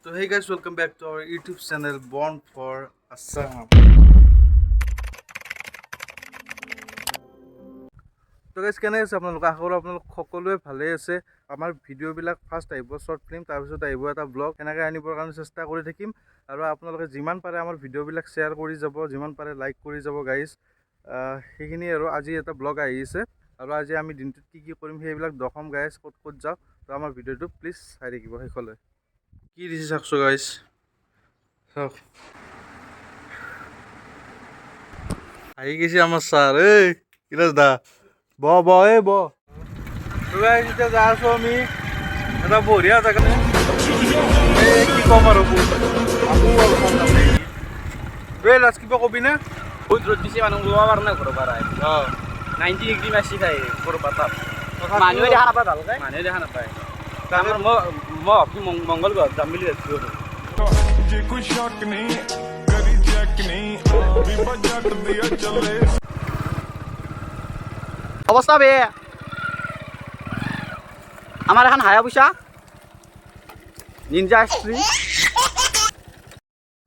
So hey guys, welcome back to our YouTube channel Born for Assam. তো guys কেনে আছে আপোনালোক? আশা কৰোঁ আপোনালোক সকলোৱে ভালে আছে। আমাৰ ভিডিঅ'বিলাক ফাৰ্ষ্ট আহিব শ্বৰ্ট ফিল্ম, তাৰপিছত আহিব এটা ব্লগ, এনেকৈ আনিবৰ কাৰণে চেষ্টা কৰি থাকিম। আৰু আপোনালোকে যিমান পাৰে আমাৰ ভিডিঅ'বিলাক শ্বেয়াৰ কৰি যাব, যিমান পাৰে লাইক কৰি যাব গাইজ। সেইখিনি আৰু আজি এটা ব্লগ আহিছে আৰু আজি আমি দিনটোত কি কৰিম সেইবিলাক দেখাম গাইজ, ক'ত ক'ত যাওঁ। তো আমাৰ ভিডিঅ'টো প্লিজ চাই থাকিব শেষলৈ। কি দিছে চাওকচোন গাইজ, চাওক আহি গৈছে আমাৰ ছাৰ। এই কিলাস দা ব এই ব এতিয়া যাই আছো আমি এটা বঢ়িয়া জেগা। এই কি ক'ম আৰু এই লাজ কিবা কবি না? বহুত ৰ'দ দিছে, মানুহ ওলাব পৰা নাই ঘৰৰ পৰা। 90 ডিগ্ৰী মাৰছি খাই ঘৰৰ পৰা তাত মানুহে দেখা নাপায়, ভালকৈ মানুহে দেখা নাপায়। মই মংগল গ্ৰহত যাম বুলি ভাবিছোঁ। অৱস্থা বেয়া। আমাৰ এখন হায়াবুছা নিনজা এক্স3।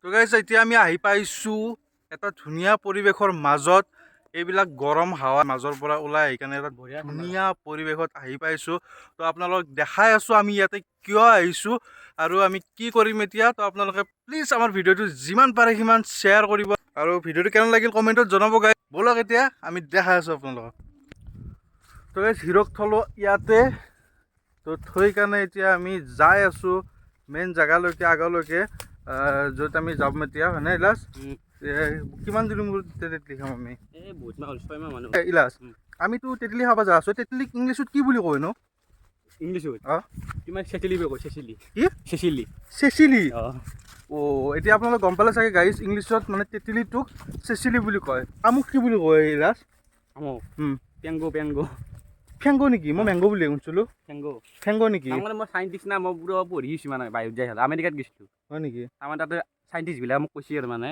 তো গাইজ এতিয়া আমি আহি পাইছোঁ এটা ধুনীয়া পৰিৱেশৰ মাজত। এইবিলাক গৰম হাৱা মাজৰ পৰা ওলাই আহি কাৰণে এটা ধুনীয়া পৰিৱেশত আহি পাইছোঁ। তো আপোনালোক দেখাই আছোঁ আমি ইয়াতে কিয় আহিছোঁ আৰু আমি কি কৰিম এতিয়া। তো আপোনালোকে প্লিজ আমাৰ ভিডিঅ'টো যিমান পাৰে সিমান শ্বেয়াৰ কৰিব আৰু ভিডিঅ'টো কেনে লাগিল কমেণ্টত জনাব গাইজ। ব'লক এতিয়া আমি দেখাই আছোঁ আপোনালোকক। তো গাইজ হিৰক থলোঁ ইয়াতে। তো থৈ কাৰণে এতিয়া আমি যাই আছোঁ মেইন জেগালৈকে, আগলৈকে য'ত আমি যাম এতিয়া, হয়নে ইলাজ? কিমান দিনৰ মূৰত তেতেলী খাম আমি? ইলাজ আমিতো তেতেলী খাব যাই আছোঁ। তেতেলীক ইংলিছত কি বুলি কয় ন? ইংলিছত কিমান চেচিলি বুলি কয়। চেচিলি কি? চেচিলি চেচিলি। অ' এতিয়া আপোনালোকে গম পালে চাগে গাইজ, ইংলিছত মানে তেতেলীটোক চেচিলি বুলি কয়। আমুক কি বুলি কয় ইলাজ? আমুক পেংগো। পেংগো ফেংগো নেকি? মই মেংগো বুলি শুনিছিলোঁ। ফেংগো নেকি? মানে মই চাইণ্টিষ্ট না, মই পুৰা পঢ়িছোঁ মানে বাহিৰত যাই হ'লে আমেৰিকাত গৈছিলোঁ। হয় নেকি? আমাৰ তাতে চাইণ্টিষ্টবিলাক মোক কৈছে আৰু মানে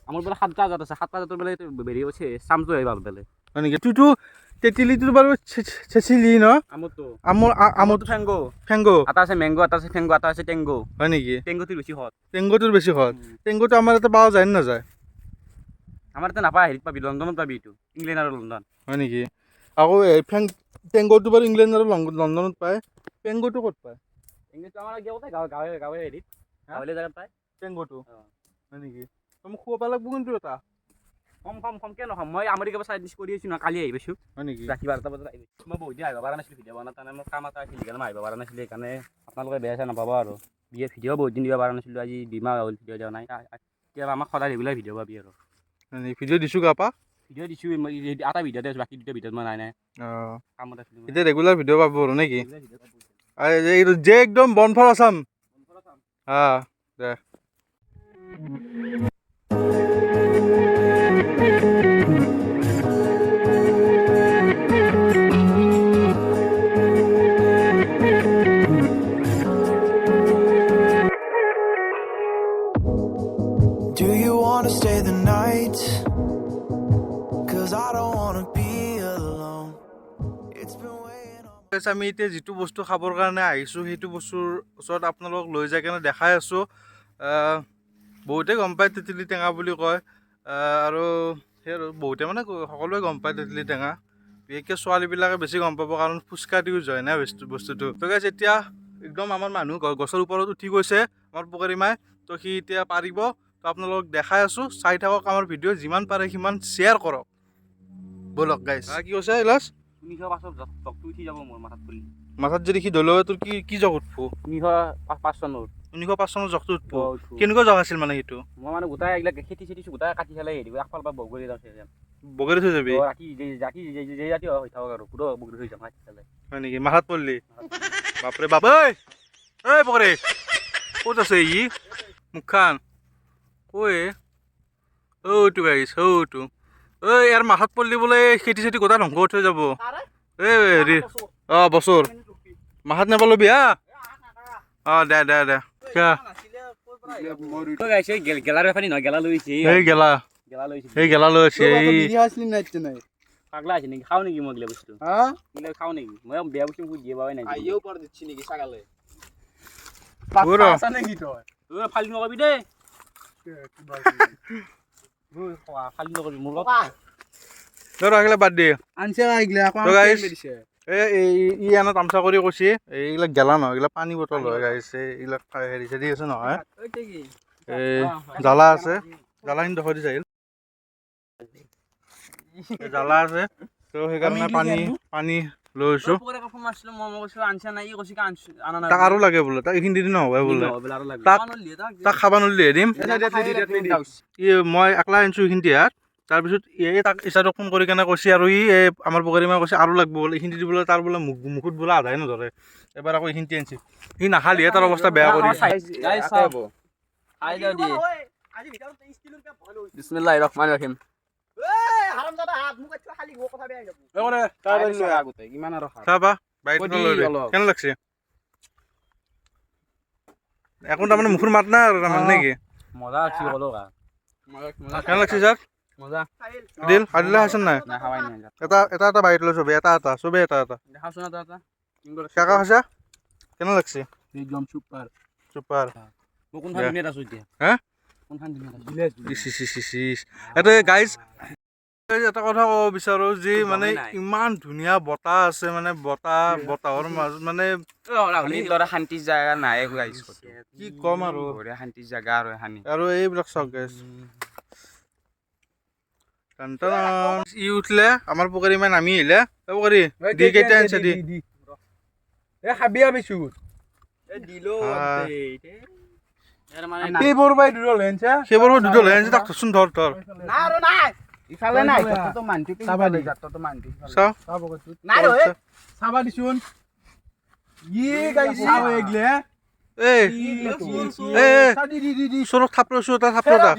আমাৰ বোলে 7টা জাত আছে, 7টা জাতৰ বোলে হেৰি হৈছে চামটো হয় ভাল বোলে। হয় নেকি? তোৰতো তেতেলীটোৰ বাৰু চেচিলি ন? আমৰটো ফেংগো। ফেংগো এটা আছে মেংগো, এটা আছে ফেংগো, এটা আছে টেংগো। হয় নেকি? টেংগোটো বেছি সৎ। টেংগোটোৰ বেছি সৎ। টেংগোটো আমাৰ ইয়াতে পোৱা যায় নে নাযায়? আমাৰ ইয়াতে নাপায়, হেৰিত পাবি, লণ্ডনত পাবি। এইটো ইংলেণ্ড আৰু লণ্ডন। হয় নেকি? আকৌ টেংগোটো বাৰু ইংলেণ্ড আৰু লণ্ডনত পায়। পেংগোটো ক'ত পায়? পেংগোটো আমাৰ গাঁৱে হেৰিত, গাঁৱলীয়া জেগাত পায় পেংগোটো। হয় নেকি? তই মোক খোৱাব লাগিব কিন্তু এটা। কমকৈ নহয়, মই আমেৰিকাৰ পৰা চাইণ্টিষ্ট কৰি আছোঁ নহয়, কালি আহি পাইছোঁ। হয় নেকি? ৰাতি 12টা বজাত আহি পাইছোঁ। মই বহুত দিন আহিব পৰা নাছিলোঁ ভিডিঅ' বনাত, তাৰমানে মোৰ কাম এটা আছিল, সেইকাৰণে মই আহিব পৰা নাছিলোঁ। সেইকাৰণে আপোনালোকে বেয়া চেয়া নাপাব আৰু। ভিডিঅ' বহুত দিন দিব পৰা নাছিলোঁ, আজি 2 মাহ হ'ল ভিডিঅ' দিয়া নাই। এতিয়া আমাক সদায় ৰেগুলাৰ ভিডিঅ' পাবি আৰু। ভিডিঅ' দিছোঁ গাপা? ভিডিঅ' দিছোঁ, এটা ভিডিঅ'তে আছোঁ, বাকী 2টা ভিডিঅ'ত মই নাই। কামত আছিলোঁ। এতিয়া ৰেগুলাৰ ভিডিঅ' পাব আৰু নেকি? এইটো যে একদম বন ফৰ আছাম। দে Do you want to stay the night? 'Cause I don't want to be alone. It's been weighing on. আমি এতিয়া যিটো বস্তু খাবৰ কাৰণে আহিছোঁ সেইটো বস্তুৰ ওচৰত আপোনালোকক লৈ যাই কেনে দেখাই আছোঁ। বহুতে গম পায় তেতেলী টেঙা বুলি কয় আৰু সেই আৰু বহুতে মানে সকলোৱে গম পায় তেতেলী টেঙা। বিশেষকৈ ছোৱালীবিলাকে বেছি গম পাব, কাৰণ ফুচকা দিও যায় না বস্তুটো। তো গাইজ এতিয়া একদম আমাৰ মানুহ গছৰ ওপৰত উঠি গৈছে, আমাৰ পুখুৰী মাই। তো সি এতিয়া পাৰিব। তো আপোনালোকক দেখাই আছোঁ, চাই থাকক আমাৰ ভিডিঅ', যিমান পাৰে সিমান শ্বেয়াৰ কৰক। ব'লক গাইজ। কি কৈছে ইলাজ? 1905 জগটো উঠি যাব মোৰ মাথাত পৰি। মাথাত যদি সি দলেও তোৰ কি জগ উঠব? 1905 চনৰ 1905 চনৰ জগটো উঠব। কেনেকুৱা জগ আছিল মানে সেইটো? মই মানে গোটাই এইবিলাক খেতি গোটাই কাটি পেলাই হেৰি একফালৰ পৰা বগৰী বগৰী থৈ যাবি? ৰাতি ৰাতি হৈ থাকক আৰু পুৰা বগৰী থৈ যাম কাটি পেলাই। হয় নেকি? মাথাত পৰিলি? বাপৰে বাপ। ঐ পকৰে ক'ত আছে ই? মুখখান ঐ টো গাইছ টো। ইয়াৰ মাথাত পৰিলি বোলে খেতি চেতি গোটা ধ্বংস থৈ যাব। হেৰি বছৰ মাথাত নেপালবি হা। দে গেলাৰ বেপাৰী নহয়, গেলা লৈ আহিছে। এই গেলা লৈ আছে। পাগলা আছে নেকি? খাওঁ নেকি মই গিলা বস্তু? খাওঁ নেকি? মই বেয়া বস্তু দিয়ে পাই নাই। ফালি নকৰিবি দেই ফালি নকৰিবি মোৰ লগত আহিলে বাদ দিয়ে আনছে আহিলে আকৌ তো guys, ই এনে তামচা কৰি কৈছে এইবিলাক গেলা নহয় এইবিলাক পানী বটল হয় গাইছ এইবিলাক হেৰি চেৰি আছে নহয় এই জ্বালা আছে জ্বালাখিনি দেখুৱাই দিছে জ্বালা আছে তো সেইকাৰণে পানী লৈছো তাক আৰু লাগে বোলে তাক এইখিনি দি নহ'ব বোলে তাক খাব নলিহে দিম মই একলা আনিছোঁ এইখিনি ইয়াত তাৰপিছত এই তাক ইচ্ছাটো ফোন কৰি কেনে কৈছে আৰু আমাৰ পুখুৰী মায়ে কৈছে আৰু লাগব বোলে এইখিনি দিবলৈ তাৰ বোলে মুখত বোলে আধাই নধৰে এবাৰ আকৌ এইখিনি আনিছে সি নাখালিহে তাৰ অৱস্থা বেয়া কৰি বিসমিল্লাহিৰ ৰহমানিৰ ৰহিম চাবা কেনে লাগছে এখন তাৰমানে মুখৰ মাত নাই আৰু তাৰমানে নেকি মজা আছে কলো কেনে লাগছে ছাৰ মজা দিল আদিলে খাইছে নাই খাৱাই নাই এটা বাইট লৈ চবে এটা দেখাচোন এটা কাকা খাইছা কেনে লাগছে একদম সুপার চুপাৰ মই কোনখান দিনত আছো এতিয়া হা কোনখান দিনত আছো এটা গাইজ এটা কথা ক'ব বিচাৰোঁ যি মানে ইমান ধুনীয়া বতাহ আছে মানে বতাহৰ মাজত মানে ল'ৰা শান্তিৰ জাগা নাই কি ক'ম আৰু শান্তিৰ জাগা আৰু এইবিলাক চাওক গাইজ ই উঠিলে আমাৰ পুখুৰী ইমান নামি আহিলে পুখুৰী দি কেইটা আনিছে দি খাবি আমিছো সেইবোৰ বাই দুডল লেঞ্চা সেইবোৰ দুডল লেঞ্চা তাক ধৰচোন ধৰ ইফালে নাই তো মানটো চাবা দি তো মানটো চাও নাই ৰে চাবা দিছোন গাইছ চাও এগলে ওচৰত থাপলৈছো এটা থাপলা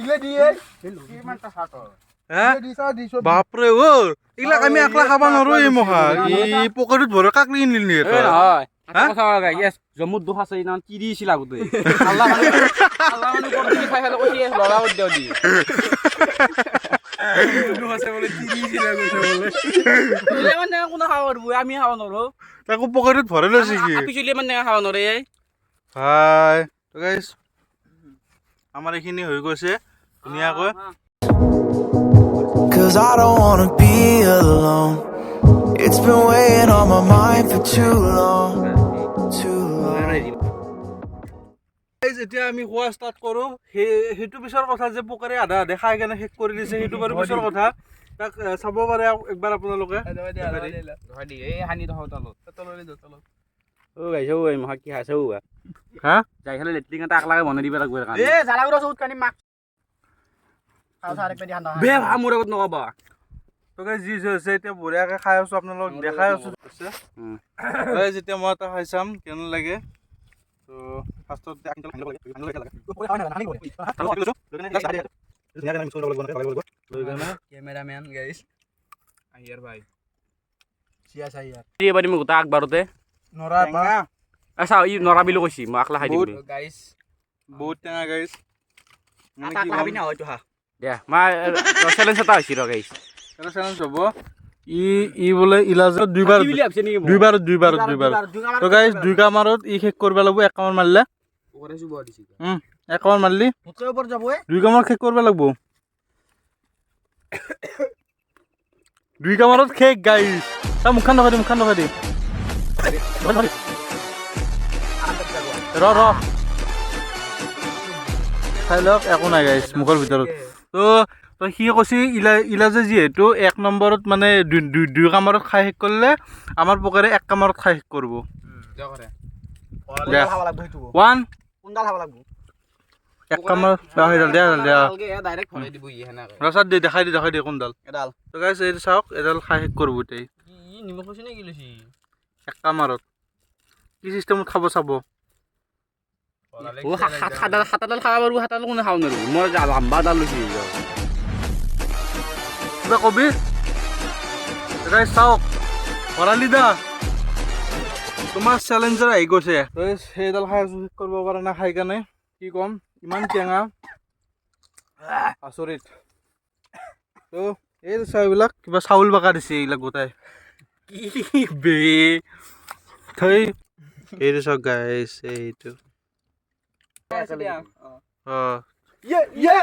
বাপৰে অ এইবিলাক আমি একলা খাব নোৱাৰো এই মহা ই পুখুৰীত ভৰে কাক লৈ নিলি জম্মুত দুখ আছে ইমান কি দিছিল আগতে আল্লাহ মানে কৰি খাই খালে কৈছে লৰা উদ্যোগ দি আমি খাব নোৱাৰো তাকো পুখুৰীত ভৰাই লৈছে কি পিছলি ইমান টেঙা খাব নোৱাৰে হাই তো গাইছ আমাৰ এইখিনি হৈ গৈছে ধুনীয়াকৈ Cause I don't wanna be alone. It's been weighing on my mind for too long. এতিয়া আমি খোৱা ষ্টাৰ্ট কৰোঁ সেইটো পিছৰ কথা যে পুখুৰী আধা খাই কেনে শেষ কৰি দিছে সেইটো বাৰু পিছৰ কথা তাক চাব পাৰে একবাৰ আপোনালোকে হা যাই খালে লেট্ৰিন এটা একলাগে বনাই দিব লাগিব মোৰ আগত নকবা তোকে যি হৈছে এতিয়া বঢ়িয়াকৈ খাই আছোঁ আপোনালোকক দেখাই আছোঁ যেতিয়া মই এটা খাই চাম কেনে লাগে তো ফাৰ্ষ্টত ক্যামেৰাম্যান গাইস আহিয়াৰ ভাই চিয়া চাইয়াৰ এবাৰে মই গোটা আগবাৰতে নৰা বা আচ্ছা ই নৰা বিলো কৈছি মই আকলা খাই দিম গাইস বহুত টেঙা গাইছ আটা খাবি না হয়তো হা দিয়া মই চ্যালেঞ্জ এটা হৈছি ৰ গাইছ এটা চেলেঞ্জ হ'ব ই বোলে ইলাজত দুইবাৰ তো গাইছ দুই কামাৰত ই শেষ কৰিব লাগিব এক কামাৰ মাৰিলে এক কামাৰ মাৰিলি দুই কামাৰ শেষ কৰিব লাগিব দুই কামাৰত শেষ গাইছ তাৰ মুখখন দেখাই দি ৰ খাই লওক একো নাই গাইছ মুখৰ ভিতৰত তো সি কৈছে ইলাজে যিহেতু এক নম্বৰত মানে দুই কামাৰত খাই শেষ কৰিলে আমাৰ পুখুৰী এক কামাৰত খাই শেষ কৰিব এক কামাৰ ৰচাত দেখাই দি কোনডাল তো গাইছ এইটো চাওক এডাল খাই শেষ কৰিব গোটেই এক কামাৰত কি চিষ্টেমত খাব চাব সাতডাল খাব পাৰবো সাতডাল কোনো খাব নোৱাৰিব মই লাম্বা ডাল লৈছি কিবা কবি চাওক ভৰালি দা তোমাৰ চেলেঞ্জাৰ আহি গৈছে সেইডাল খাই আছো শেষ কৰিব পৰা নাই খাই কেনে কি ক'ম ইমান টেঙা আচৰিত তো এই চাইবিলাক কিবা চাউল বাকা দিছে এইবিলাক গোটাই কি বে থৈ এইটো চাওক গাইছ এইটো ইয়ে ইয়ে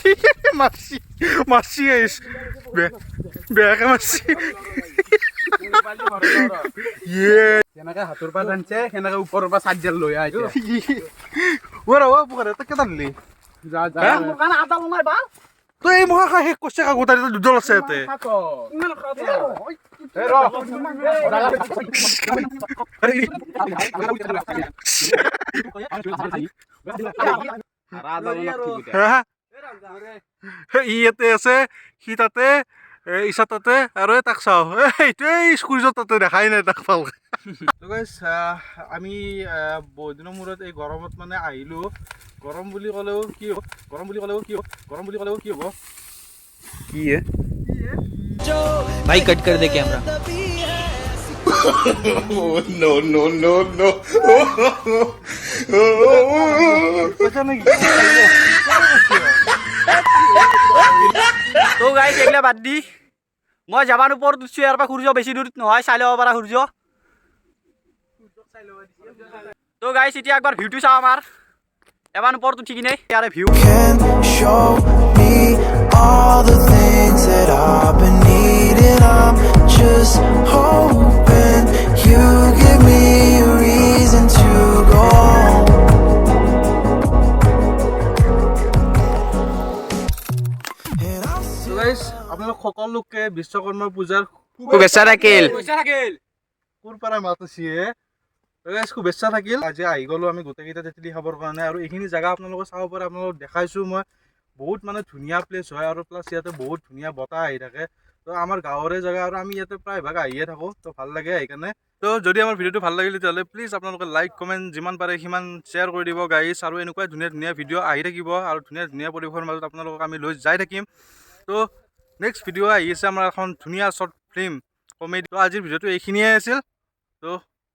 Yeah. Masih, masih guys. Beaka masih. Yeah. যেনেকে হাতৰ পৰা টানছে সেনেকে ওপৰৰ পৰা চাৰ্জাৰ লৈ আহ এতিয়া Wara wa bukan itu kita beli. যা যা হা? মোৰ কাৰণে আটা লঙাই বা Tuh ini mau kayak kosnya kagu tadi itu duduk sete. ইমান খাত Hah? Iya teh আছে সি তাতে ইছা তাতে আৰু তাক চাওঁ এইটোৱেই স্কুৰিজত তাতে দেখাই নাই তাক ভালকে তো গাইছ আমি বহুত দিনৰ মূৰত এই গৰমত মানে আহিলোঁ গৰম বুলি ক'লেও কি হ'ব গৰম বুলি ক'লেও কি হ'ব গৰম বুলি ক'লেও কি হ'ব কি হে भाई कट कर दे कैमरा কৈছা নেকি তো গাইছ এইগিলা বাদ দি মই যাবাৰ ওপৰত উঠছোঁ ইয়াৰ পৰা সূৰ্য বেছি দূৰত নহয় চাই ল'ব পাৰা সূৰ্য তো গাইছ এতিয়া একবাৰ ভিউটো চাওঁ আমাৰ এবাৰ ওপৰত উঠি কিনে ইয়াৰে view Can show me all the things that I've been needing. I'm just hoping you give me a reason to go on. And I'll তো গাইছ আপোনালোক সকলোকে বিশ্বকৰ্মা পূজাৰ শুভেচ্ছা থাকিল কোৰ পৰা মাত আছে শুভেচ্ছা থাকিল আজি আহি গ'লোঁ আমি গোটেইকেইটা তেতেলী খাবৰ কাৰণে আৰু এইখিনি জেগা আপোনালোকে চাব পাৰে আপোনালোকক দেখাইছোঁ মই বহুত মানে ধুনীয়া প্লেচ হয় আৰু প্লাছ ইয়াতে বহুত ধুনীয়া বতাহ আহি থাকে তো আমাৰ গাঁৱৰে জেগা আৰু আমি ইয়াতে প্ৰায়ভাগ আহিয়ে থাকোঁ তো ভাল লাগে সেইকাৰণে তো যদি আমাৰ ভিডিঅ'টো ভাল লাগিলে তেতিয়াহ'লে প্লিজ আপোনালোকে লাইক কমেণ্ট যিমান পাৰে সিমান শ্বেয়াৰ কৰি দিব গাইছ আৰু এনেকুৱাই ধুনীয়া ধুনীয়া ভিডিঅ' আহি থাকিব আৰু ধুনীয়া ধুনীয়া পৰিৱেশৰ মাজত আপোনালোকক আমি লৈ যাই থাকিম তো নেক্সট ভিডিঅ' আহি আছে আমাৰ এখন ধুনীয়া শ্বৰ্ট ফিল্ম কমেডি তো আজিৰ ভিডিঅ'টো এইখিনিয়ে আছিল তো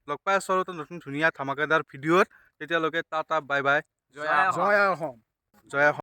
লগ পাই আছোঁ আৰু নতুন ধুনীয়া ধামাকাদাৰ ভিডিঅ'ত তেতিয়ালৈকে টাটা বাই বাই জয় অসম জয় অসম